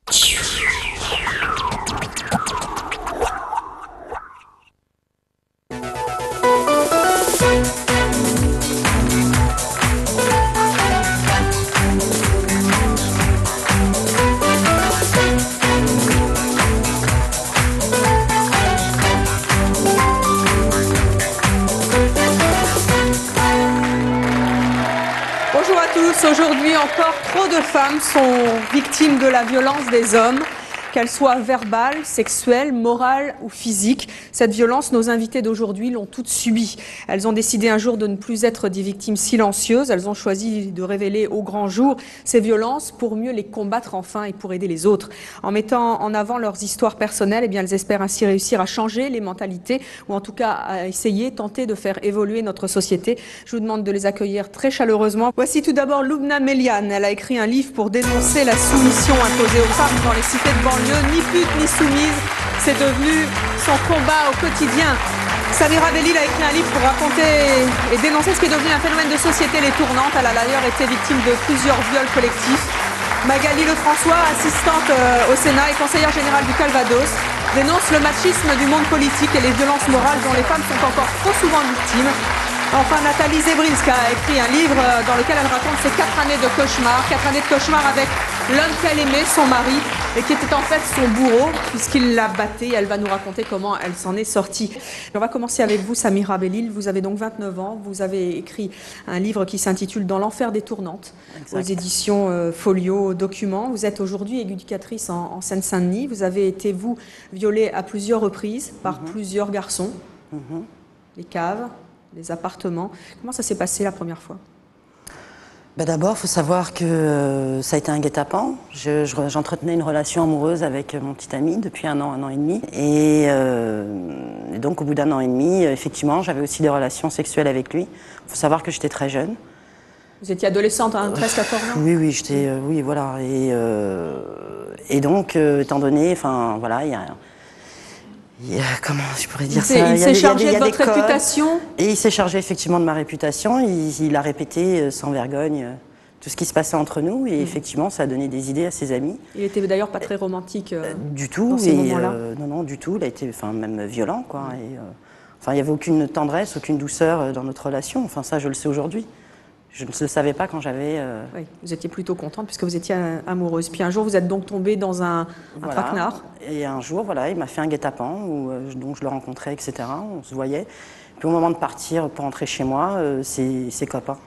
Bonjour à tous. Aujourd'hui encore, trop de femmes sont victimes de la violence des hommes, qu'elle soit verbale, sexuelle, morale ou physique. Cette violence, nos invités d'aujourd'hui l'ont toutes subie. Elles ont décidé un jour de ne plus être des victimes silencieuses. Elles ont choisi de révéler au grand jour ces violences pour mieux les combattre enfin et pour aider les autres. En mettant en avant leurs histoires personnelles, eh bien, elles espèrent ainsi réussir à changer les mentalités ou en tout cas à essayer, tenter de faire évoluer notre société. Je vous demande de les accueillir très chaleureusement. Voici tout d'abord Loubna Meliane. Elle a écrit un livre pour dénoncer la soumission imposée aux femmes dans les cités de banlieue. Ni pute ni soumise, c'est devenu son combat au quotidien. Samira Belil a écrit un livre pour raconter et dénoncer ce qui est devenu un phénomène de société, les tournantes. Elle a d'ailleurs été victime de plusieurs viols collectifs. Magali Lefrançois, assistante au Sénat et conseillère générale du Calvados, dénonce le machisme du monde politique et les violences morales dont les femmes sont encore trop souvent victimes. Enfin, Nathalie Zebrinska a écrit un livre dans lequel elle raconte ses 4 années de cauchemar. 4 années de cauchemar avec l'homme qu'elle aimait, son mari, et qui était en fait son bourreau, puisqu'il la battait. Elle va nous raconter comment elle s'en est sortie. On va commencer avec vous, Samira Belil. Vous avez donc 29 ans. Vous avez écrit un livre qui s'intitule « Dans l'enfer des tournantes » aux éditions Folio Documents. Vous êtes aujourd'hui éducatrice en Seine-Saint-Denis. Vous avez été, vous, violée à plusieurs reprises par plusieurs garçons. Les caves, les appartements. Comment ça s'est passé la première fois? D'abord, il faut savoir que ça a été un guet-apens. J'entretenais une relation amoureuse avec mon petit ami depuis un an et demi. Et donc, au bout d'un an et demi, effectivement, j'avais aussi des relations sexuelles avec lui. Il faut savoir que j'étais très jeune. Vous étiez adolescente, hein, 13-14 ans? Oui, j'étais... oui, voilà. Et donc, étant donné, enfin, voilà, il y a comment je pourrais dire ça? Il s'est chargé de votre réputation? Et il s'est chargé effectivement de ma réputation. Il a répété sans vergogne tout ce qui se passait entre nous. Et effectivement, ça a donné des idées à ses amis. Il était d'ailleurs pas très romantique du tout. Dans ces moments-là. Non, du tout. Il a été même violent, quoi. Et, il n'y avait aucune tendresse, aucune douceur dans notre relation. Enfin, ça, je le sais aujourd'hui. Je ne le savais pas quand j'avais... Oui, vous étiez plutôt contente puisque vous étiez amoureuse. Puis un jour, vous êtes donc tombée dans un traquenard. Et un jour, voilà, il m'a fait un guet-apens donc je le rencontrais, etc. On se voyait. Puis au moment de partir pour rentrer chez moi, ses copains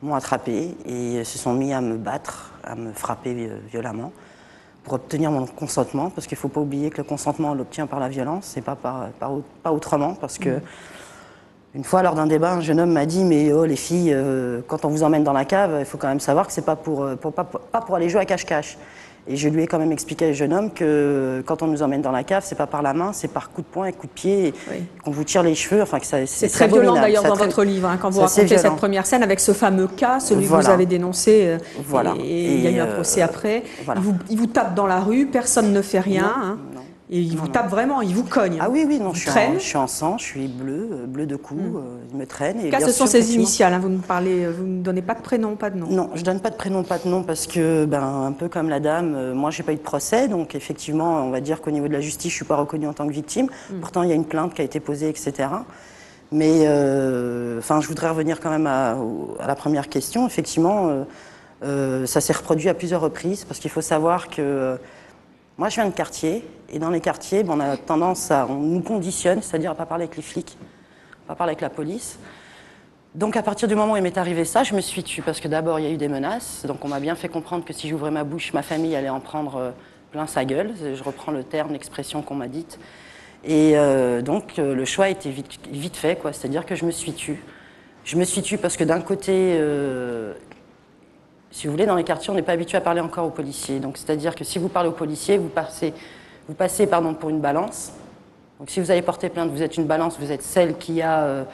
m'ont attrapé et se sont mis à me battre, à me frapper violemment pour obtenir mon consentement. Parce qu'il ne faut pas oublier que le consentement, on l'obtient par la violence et pas autrement. Parce que une fois, lors d'un débat, un jeune homme m'a dit « Mais oh, les filles, quand on vous emmène dans la cave, il faut quand même savoir que c'est pas pour aller jouer à cache-cache. » Et je lui ai quand même expliqué au jeune homme que quand on nous emmène dans la cave, c'est pas par la main, c'est par coup de poing et coup de pied, qu'on vous tire les cheveux. Enfin, c'est très violent d'ailleurs dans votre livre, hein, quand vous racontez cette première scène avec ce fameux cas, celui que vous avez dénoncé. Et il y a eu un procès après. Voilà. Il vous tape dans la rue, personne ne fait rien. Non, hein. Et il vous tape vraiment, il vous cogne. Ah oui, non, je suis en sang, je suis bleu de cou, il me traîne. En tout cas, ce sont ses initiales, hein, vous ne donnez pas de prénom, pas de nom. Non, je ne donne pas de prénom, pas de nom, parce que, un peu comme la dame, moi, je n'ai pas eu de procès, donc effectivement, on va dire qu'au niveau de la justice, je ne suis pas reconnue en tant que victime. Pourtant, il y a une plainte qui a été posée, etc. Mais, je voudrais revenir quand même à la première question. Effectivement, ça s'est reproduit à plusieurs reprises, parce qu'il faut savoir que moi, je viens de quartier, et dans les quartiers, on a tendance on nous conditionne, c'est-à-dire à ne pas parler avec les flics, pas parler avec la police. Donc à partir du moment où il m'est arrivé ça, je me suis tue, parce que d'abord, il y a eu des menaces, donc on m'a bien fait comprendre que si j'ouvrais ma bouche, ma famille allait en prendre plein sa gueule, je reprends le terme, l'expression qu'on m'a dite. Et donc le choix a été vite fait, quoi, c'est-à-dire que je me suis tue. Je me suis tue parce que d'un côté... si vous voulez, dans les quartiers, on n'est pas habitué à parler encore aux policiers. Donc, c'est-à-dire que si vous parlez aux policiers, vous passez pour une balance. Donc, si vous allez porter plainte, vous êtes une balance, vous êtes celle qui a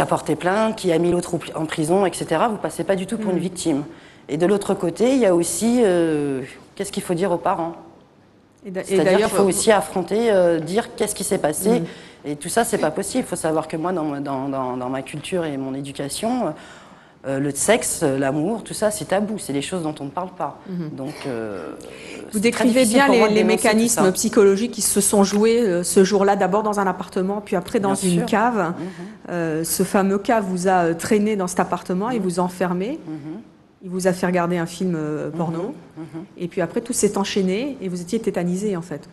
porté plainte, qui a mis l'autre en prison, etc. Vous ne passez pas du tout pour une victime. Et de l'autre côté, il y a aussi, qu'est-ce qu'il faut dire aux parents? C'est-à-dire qu'il faut aussi affronter, dire qu'est-ce qui s'est passé. Et tout ça, c'est pas possible. Il faut savoir que moi, dans ma culture et mon éducation... Le sexe, l'amour, tout ça, c'est tabou. C'est des choses dont on ne parle pas. Donc, vous décrivez bien les mécanismes psychologiques qui se sont joués ce jour-là, d'abord dans un appartement, puis après dans une cave. Ce fameux cave vous a traîné dans cet appartement et vous enfermé. Il vous a fait regarder un film porno. Et puis après, tout s'est enchaîné et vous étiez tétanisé, en fait.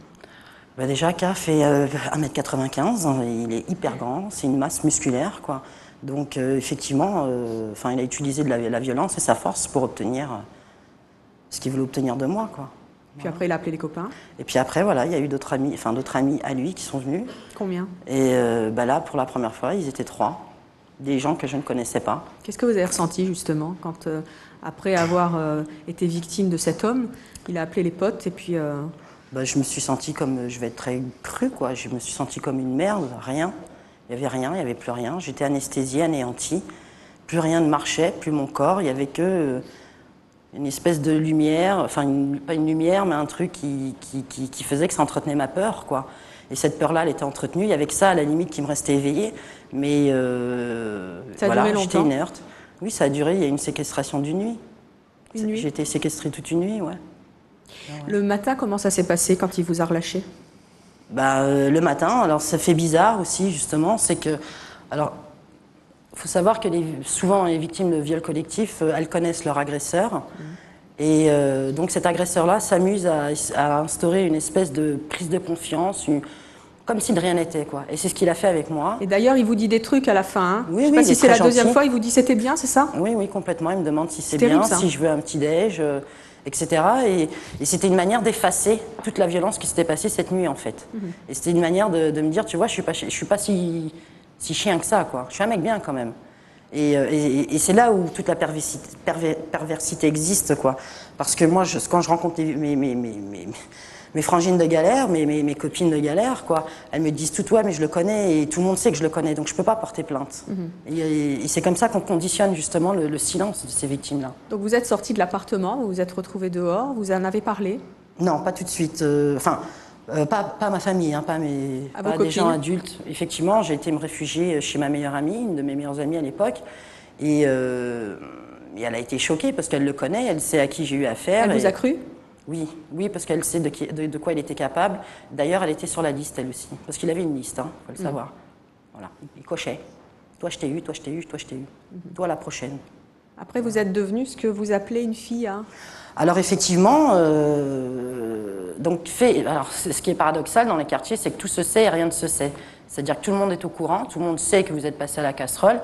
Bah déjà, K fait 1,95 m, il est hyper grand, c'est une masse musculaire, quoi. Donc, effectivement, il a utilisé de la violence et sa force pour obtenir ce qu'il voulait obtenir de moi, quoi. Puis après, il a appelé les copains. Et puis après, voilà, il y a eu d'autres amis à lui qui sont venus. Combien? Et là, pour la première fois, ils étaient 3. Des gens que je ne connaissais pas. Qu'est-ce que vous avez ressenti, justement, quand, après avoir été victime de cet homme, il a appelé les potes et puis... je me suis sentie comme, je vais être très crue, quoi. Je me suis sentie comme une merde, rien. Il n'y avait rien, il n'y avait plus rien. J'étais anesthésiée, anéantie. Plus rien ne marchait, plus mon corps. Il n'y avait que une espèce de lumière, pas une lumière, mais un truc qui faisait que ça entretenait ma peur, quoi. Et cette peur-là, elle était entretenue. Il n'y avait que ça, à la limite, qui me restait éveillée. Mais ça a duré longtemps. J'étais inerte. Oui, ça a duré. Il y a eu une séquestration d'une nuit. Une nuit. J'ai été séquestrée toute une nuit, ouais. Le matin, comment ça s'est passé quand il vous a relâché? Le matin, alors ça fait bizarre aussi, justement, c'est que... Alors, il faut savoir que souvent, les victimes de viols collectifs, elles connaissent leur agresseur. Et donc cet agresseur-là s'amuse à instaurer une espèce de prise de confiance, comme si de rien n'était, quoi. Et c'est ce qu'il a fait avec moi. Et d'ailleurs, il vous dit des trucs à la fin, hein. Oui, je sais pas si c'est la deuxième fois, il vous dit c'était bien, c'est ça? Oui, oui, complètement. Il me demande si c'est bien, si je veux un petit déj, etc. Et c'était une manière d'effacer toute la violence qui s'était passée cette nuit, en fait. Et c'était une manière de me dire, tu vois, je suis pas si chien que ça, quoi. Je suis un mec bien, quand même. Et c'est là où toute la perversité existe, quoi. Parce que moi, quand je rencontre mes frangines de galère, mes copines de galère, quoi, elles me disent tout, ouais, mais je le connais, et tout le monde sait que je le connais, donc je peux pas porter plainte. Et c'est comme ça qu'on conditionne justement le silence de ces victimes-là. Donc vous êtes sorti de l'appartement, vous vous êtes retrouvé dehors, vous en avez parlé? Non, pas tout de suite. Pas ma famille, hein, pas des gens adultes. Effectivement, j'ai été me réfugier chez ma meilleure amie, une de mes meilleures amies à l'époque, et elle a été choquée parce qu'elle le connaît, elle sait à qui j'ai eu affaire. Elle vous a cru? Oui, parce qu'elle sait de quoi elle était capable. D'ailleurs, elle était sur la liste, elle aussi, parce qu'il avait une liste, hein, faut le savoir. Voilà, il cochait. Toi, je t'ai eu, toi, je t'ai eu, toi, je t'ai eu. Toi, la prochaine. Après, vous êtes devenue ce que vous appelez une fille, hein? Alors effectivement, ce qui est paradoxal dans les quartiers, c'est que tout se sait et rien ne se sait. C'est-à-dire que tout le monde est au courant, tout le monde sait que vous êtes passé à la casserole,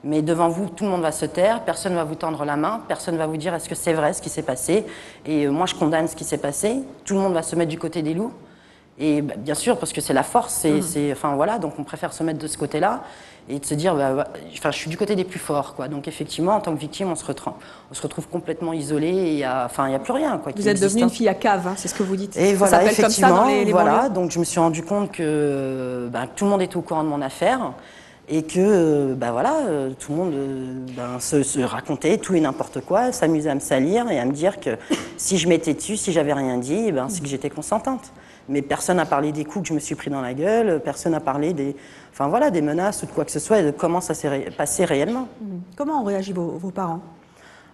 mais devant vous, tout le monde va se taire, personne ne va vous tendre la main, personne ne va vous dire est-ce que c'est vrai ce qui s'est passé. Et moi, je condamne ce qui s'est passé. Tout le monde va se mettre du côté des loups. Et bien sûr, parce que c'est la force, donc on préfère se mettre de ce côté-là et de se dire, je suis du côté des plus forts, quoi. Donc effectivement, en tant que victime, on se retrouve complètement isolé et il y a plus rien, quoi. Vous êtes devenue une fille à cave, hein, c'est ce que vous dites. Et ça voilà, s'appelle comme ça dans les banlieues. Donc je me suis rendu compte que tout le monde était au courant de mon affaire et que tout le monde se racontait tout et n'importe quoi, s'amusait à me salir et à me dire que si je m'étais tue, si j'avais rien dit, c'est que j'étais consentante. Mais personne n'a parlé des coups que je me suis pris dans la gueule, personne n'a parlé des menaces ou de quoi que ce soit et de comment ça s'est passé réellement. Comment ont réagi vos parents?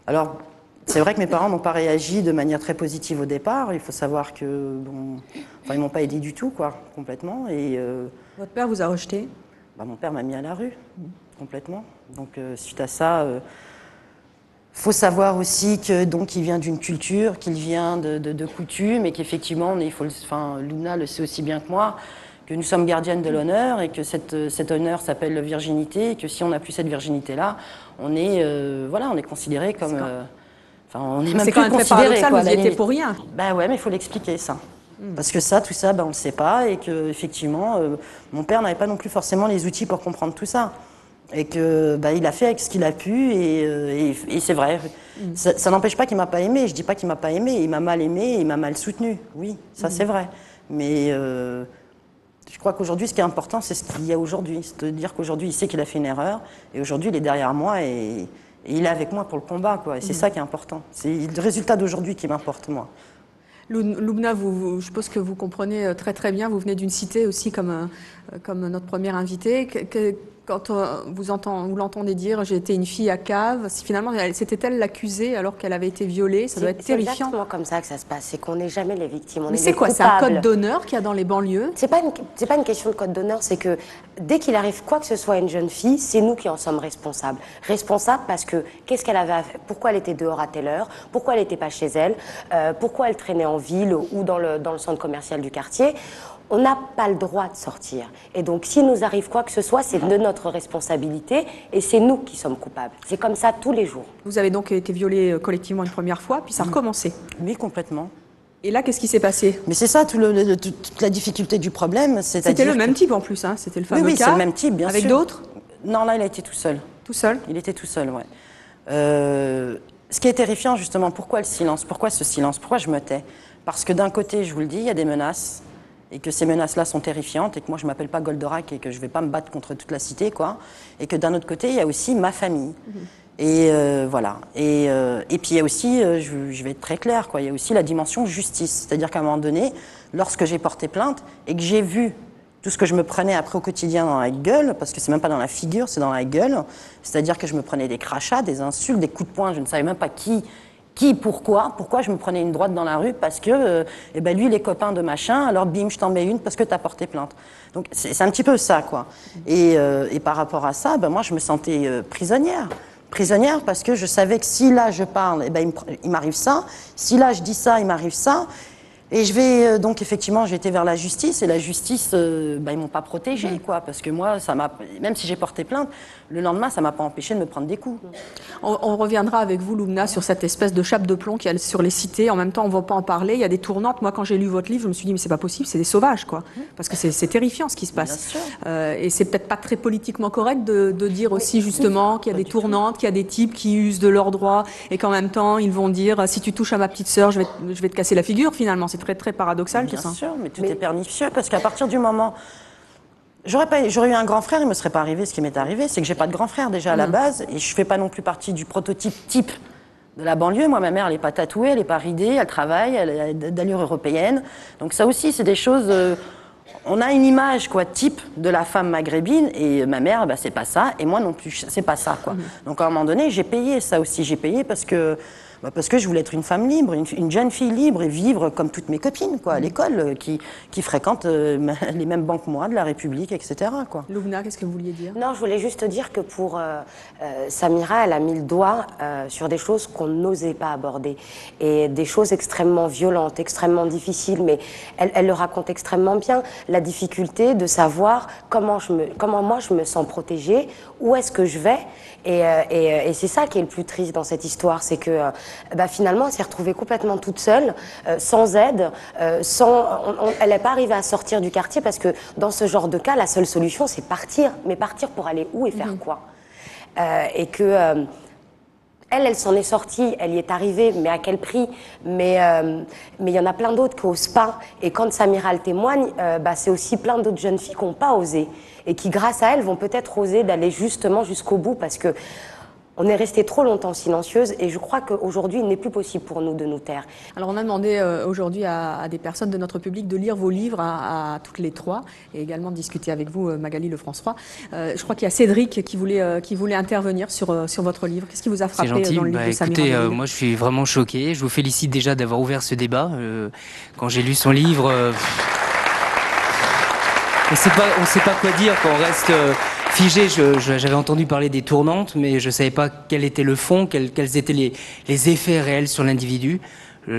Alors, c'est vrai que mes parents n'ont pas réagi de manière très positive au départ. Il faut savoir que, ils m'ont pas aidé du tout, quoi, complètement. Et votre père vous a rejeté? Mon père m'a mis à la rue, complètement. Donc, suite à ça... faut savoir aussi que il vient d'une culture, qu'il vient de coutumes et qu'effectivement, Luna le sait aussi bien que moi, que nous sommes gardiennes de l'honneur et que cet honneur s'appelle la virginité et que si on n'a plus cette virginité-là, on est considéré comme... on est même plus considéré. C'est quand même très paradoxal, vous y étiez pour rien. Ouais, mais il faut l'expliquer, ça. Parce que tout ça, on ne le sait pas et qu'effectivement, mon père n'avait pas non plus forcément les outils pour comprendre tout ça. Et que il a fait avec ce qu'il a pu et c'est vrai. Ça n'empêche pas qu'il m'a pas aimé. Je dis pas qu'il m'a pas aimé. Il m'a mal aimé, il m'a mal soutenu. Oui, ça c'est vrai. Mais je crois qu'aujourd'hui, ce qui est important, c'est ce qu'il y a aujourd'hui. C'est de dire qu'aujourd'hui, il sait qu'il a fait une erreur et aujourd'hui, il est derrière moi et il est avec moi pour le combat, quoi. Et c'est ça qui est important. C'est le résultat d'aujourd'hui qui m'importe, moi. Lubna, je suppose que vous comprenez très très bien. Vous venez d'une cité aussi comme notre première invitée. Quand vous l'entendez dire « j'ai été une fille à cave », si finalement c'était elle l'accusée alors qu'elle avait été violée, ça doit être terrifiant. C'est exactement comme ça que ça se passe, c'est qu'on n'est jamais les victimes, on Mais est c'est des quoi, c'est coupables. un code d'honneur qu'il y a dans les banlieues? C'est pas une question de code d'honneur, c'est que dès qu'il arrive quoi que ce soit à une jeune fille, c'est nous qui en sommes responsables. Responsables parce que qu'est-ce qu'elle avait à faire, pourquoi elle était dehors à telle heure, pourquoi elle n'était pas chez elle, pourquoi elle traînait en ville ou dans le centre commercial du quartier. On n'a pas le droit de sortir. Et donc, s'il nous arrive quoi que ce soit, c'est de notre responsabilité et c'est nous qui sommes coupables. C'est comme ça tous les jours. Vous avez donc été violée collectivement une première fois, puis ça a recommencé. Oui, complètement. Et là, qu'est-ce qui s'est passé? Mais c'est ça, toute la difficulté du problème. C'était le même type en plus, hein. C'était le fameux oui, cas. c'est le même type, bien sûr. Avec d'autres? Non, là, il a été tout seul. Tout seul? Il était tout seul, ouais. Ce qui est terrifiant, justement, pourquoi le silence? Pourquoi ce silence? Pourquoi je me tais? Parce que d'un côté, je vous le dis, il y a des menaces, et que ces menaces-là sont terrifiantes, et que moi, je ne m'appelle pas Goldorak, et que je ne vais pas me battre contre toute la cité, quoi. Et que d'un autre côté, il y a aussi ma famille. Et voilà. Et puis il y a aussi, je vais être très claire, quoi, il y a aussi la dimension justice. C'est-à-dire qu'à un moment donné, lorsque j'ai porté plainte, et que j'ai vu tout ce que je me prenais après au quotidien dans la gueule, parce que c'est même pas dans la figure, c'est dans la gueule, c'est-à-dire que je me prenais des crachats, des insultes, des coups de poing, je ne savais même pas pourquoi je me prenais une droite dans la rue, parce que lui, il est copain de machin, alors bim, je t'en mets une parce que t'as porté plainte. Donc c'est un petit peu ça, quoi. Et par rapport à ça, moi, je me sentais prisonnière. Prisonnière parce que je savais que si là, je parle, il m'arrive ça, si là, je dis ça, il m'arrive ça. Et je vais donc effectivement, j'ai été vers la justice et la justice, ils m'ont pas protégée, quoi, parce que moi, même si j'ai porté plainte, le lendemain, ça m'a pas empêché de me prendre des coups. On reviendra avec vous, Loubna, sur cette espèce de chape de plomb qu'il y a sur les cités. En même temps, on ne va pas en parler. Il y a des tournantes. Moi, quand j'ai lu votre livre, je me suis dit, mais c'est pas possible, c'est des sauvages, quoi. Parce que c'est terrifiant ce qui se passe. Et c'est peut-être pas très politiquement correct de dire aussi, justement, qu'il y a des tournantes, qu'il y a des types qui usent de leurs droits et qu'en même temps, ils vont dire, si tu touches à ma petite sœur, je vais te casser la figure, finalement. C'est très, très paradoxal, tout ça. Bien sûr, mais tout est pernicieux, parce qu'à partir du moment... J'aurais eu un grand frère, il ne me serait pas arrivé ce qui m'est arrivé, c'est que j'ai pas de grand frère déjà à la base, et je fais pas non plus partie du prototype type de la banlieue. Moi, ma mère, elle n'est pas tatouée, elle n'est pas ridée, elle travaille, elle a d'allure européenne. Donc ça aussi, c'est des choses... on a une image, quoi, type de la femme maghrébine, et ma mère, c'est pas ça, et moi non plus, c'est pas ça, quoi. Donc à un moment donné, j'ai payé ça aussi, j'ai payé parce que je voulais être une femme libre, une jeune fille libre et vivre comme toutes mes copines, quoi, à l'école, qui fréquentent les mêmes bancs que moi, de la République, etc., quoi. Loubna, qu'est-ce que vous vouliez dire? Non, je voulais juste dire que pour Samira, elle a mis le doigt sur des choses qu'on n'osait pas aborder. Et des choses extrêmement violentes, extrêmement difficiles, mais elle le raconte extrêmement bien. La difficulté de savoir comment moi je me sens protégée, où est-ce que je vais. Et c'est ça qui est le plus triste dans cette histoire, c'est que finalement elle s'est retrouvée complètement toute seule, sans aide, elle n'est pas arrivée à sortir du quartier parce que dans ce genre de cas, la seule solution c'est partir, mais partir pour aller où et faire quoi? Et que elle s'en est sortie, elle y est arrivée, mais à quel prix? Mais il y en a plein d'autres qui n'osent pas. Et quand Samira le témoigne, c'est aussi plein d'autres jeunes filles qui n'ont pas osé. Et qui, grâce à elles, vont peut-être oser d'aller justement jusqu'au bout parce que on est resté trop longtemps silencieuse et je crois qu'aujourd'hui, il n'est plus possible pour nous de nous taire. Alors, on a demandé aujourd'hui à des personnes de notre public de lire vos livres à toutes les trois et également de discuter avec vous, Magali Lefrançois. Je crois qu'il y a Cédric qui voulait intervenir sur votre livre. Qu'est-ce qui vous a frappé dans le livre de Samira? Écoutez, moi, je suis vraiment choqué. Je vous félicite déjà d'avoir ouvert ce débat. Quand j'ai lu son livre... on ne sait pas quoi dire quand on reste figé. J'avais entendu parler des tournantes, mais je ne savais pas quel était le fond, quels étaient les effets réels sur l'individu.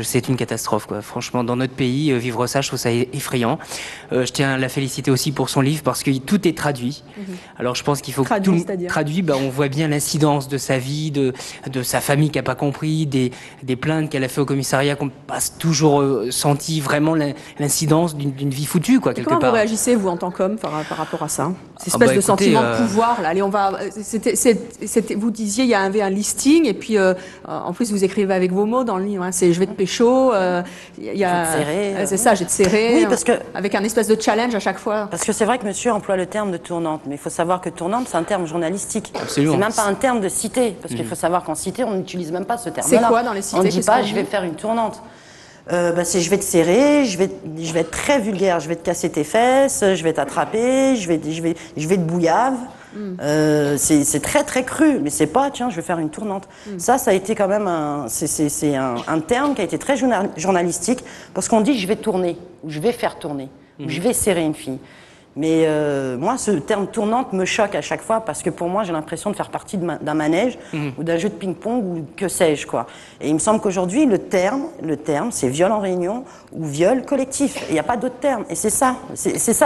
C'est une catastrophe, quoi. Franchement, dans notre pays, vivre ça, je trouve ça effrayant. Je tiens à la féliciter aussi pour son livre parce que tout est traduit. Alors, je pense qu'il faut que tout traduit. On voit bien l'incidence de sa vie, de sa famille qui n'a pas compris, des plaintes qu'elle a fait au commissariat, qu'on n'a pas toujours senti vraiment l'incidence d'une vie foutue, quoi, quelque part. Comment vous réagissez, vous, en tant qu'homme, par rapport à ça? Cette espèce de sentiment de pouvoir, là. Allez, vous disiez, il y avait un listing, et puis, en plus, vous écrivez avec vos mots dans le livre, hein, c'est « je vais te pécho », c'est ça, je vais te serrer, oui, parce que, avec un espèce de challenge à chaque fois. Parce que c'est vrai que monsieur emploie le terme de tournante, mais il faut savoir que tournante, c'est un terme journalistique. Absolument. C'est même pas un terme de cité, parce qu'il faut savoir qu'en cité, on n'utilise même pas ce terme-là. C'est quoi dans les cités? On ne dit pas « je vais faire une tournante ». C'est je vais te serrer, je vais être très vulgaire, je vais te casser tes fesses, je vais t'attraper, je vais te bouillave. C'est très très cru, mais c'est pas tiens je vais faire une tournante. Ça a été quand même un terme qui a été très journalistique parce qu'on dit je vais tourner ou je vais faire tourner ou je vais serrer une fille. Mais moi, ce terme tournante me choque à chaque fois parce que pour moi, j'ai l'impression de faire partie d'un manège ou d'un jeu de ping-pong ou que sais-je, quoi. Et il me semble qu'aujourd'hui, le terme, c'est viol en réunion ou viol collectif. Il n'y a pas d'autre terme. Et c'est ça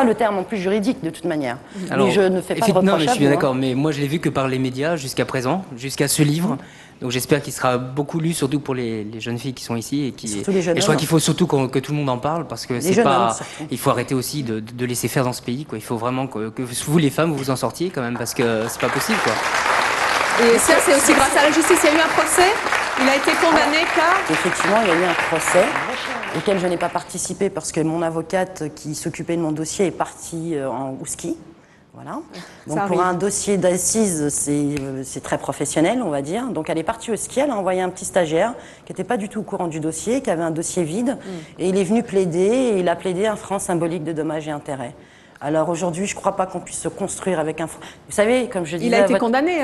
le terme en plus juridique de toute manière. Alors, mais je ne fais pas de reproche. Non, mais je suis bien à vous, d'accord. Mais moi, je l'ai vu que par les médias jusqu'à présent, jusqu'à ce livre. Donc j'espère qu'il sera beaucoup lu, surtout pour les jeunes filles qui sont ici surtout les jeunes je crois hommes. qu'il faut surtout que tout le monde en parle parce que c'est pas. Il faut arrêter aussi de laisser faire dans ce pays, quoi. Il faut vraiment que vous les femmes vous en sortiez quand même parce que c'est pas possible, quoi. Et ça, c'est aussi grâce à la justice. Il y a eu un procès. Il a été condamné car. Effectivement, il y a eu un procès auquel je n'ai pas participé parce que mon avocate qui s'occupait de mon dossier est partie au ski. Voilà. Donc pour un dossier d'assises, c'est très professionnel, on va dire. Donc elle est partie au ski, elle a envoyé un petit stagiaire qui n'était pas du tout au courant du dossier, qui avait un dossier vide, et il est venu plaider, et il a plaidé un franc symbolique de dommages et intérêts. Alors aujourd'hui, je ne crois pas qu'on puisse se construire avec un... Vous savez, comme je disais... Il a été condamné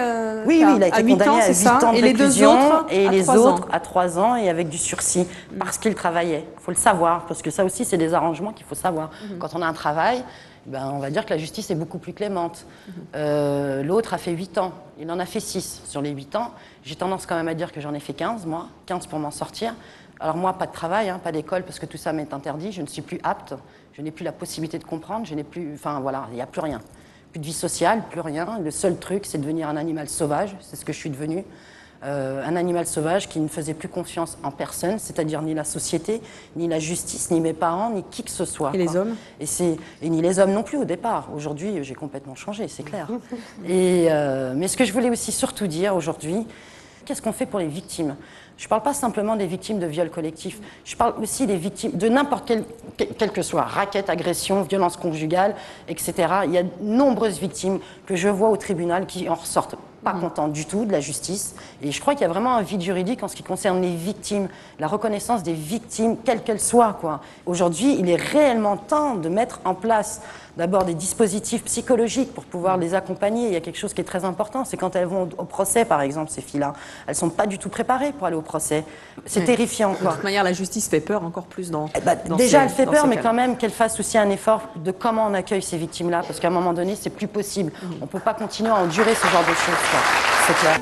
Oui, il a été condamné à 8 ans de réclusion, et les autres à 3 ans et avec du sursis, parce qu'il travaillait. Il faut le savoir, parce que ça aussi, c'est des arrangements qu'il faut savoir. Quand on a un travail... on va dire que la justice est beaucoup plus clémente. L'autre a fait 8 ans, il en a fait 6 sur les 8 ans. J'ai tendance quand même à dire que j'en ai fait 15, moi, 15 pour m'en sortir. Alors moi, pas de travail, pas d'école, parce que tout ça m'est interdit, je ne suis plus apte, je n'ai plus la possibilité de comprendre, je n'ai plus, enfin voilà, il n'y a plus rien. Plus de vie sociale, plus rien. Le seul truc, c'est de devenir un animal sauvage, c'est ce que je suis devenu. Un animal sauvage qui ne faisait plus confiance en personne, c'est-à-dire ni la société, ni la justice, ni mes parents, ni qui que ce soit. Et les hommes ? Et ni les hommes non plus au départ. Aujourd'hui, j'ai complètement changé, c'est clair. Mais ce que je voulais aussi surtout dire aujourd'hui, qu'est-ce qu'on fait pour les victimes ? Je ne parle pas simplement des victimes de viols collectifs, je parle aussi des victimes de n'importe quel que soit, raquette, agression, violence conjugale, etc. Il y a de nombreuses victimes que je vois au tribunal qui en ressortent pas contents du tout de la justice. Et je crois qu'il y a vraiment un vide juridique en ce qui concerne les victimes, la reconnaissance des victimes, quelles qu'elles soient, quoi. Aujourd'hui, il est réellement temps de mettre en place d'abord des dispositifs psychologiques pour pouvoir les accompagner. Il y a quelque chose qui est très important, c'est quand elles vont au procès, par exemple, ces filles-là, elles ne sont pas du tout préparées pour aller au procès. C'est terrifiant, quoi. De toute manière, la justice fait peur encore plus dans déjà, elle fait peur, mais quand même qu'elle fasse aussi un effort de comment on accueille ces victimes-là, parce qu'à un moment donné, c'est plus possible. On ne peut pas continuer à endurer ce genre de choses, quoi. C'est clair.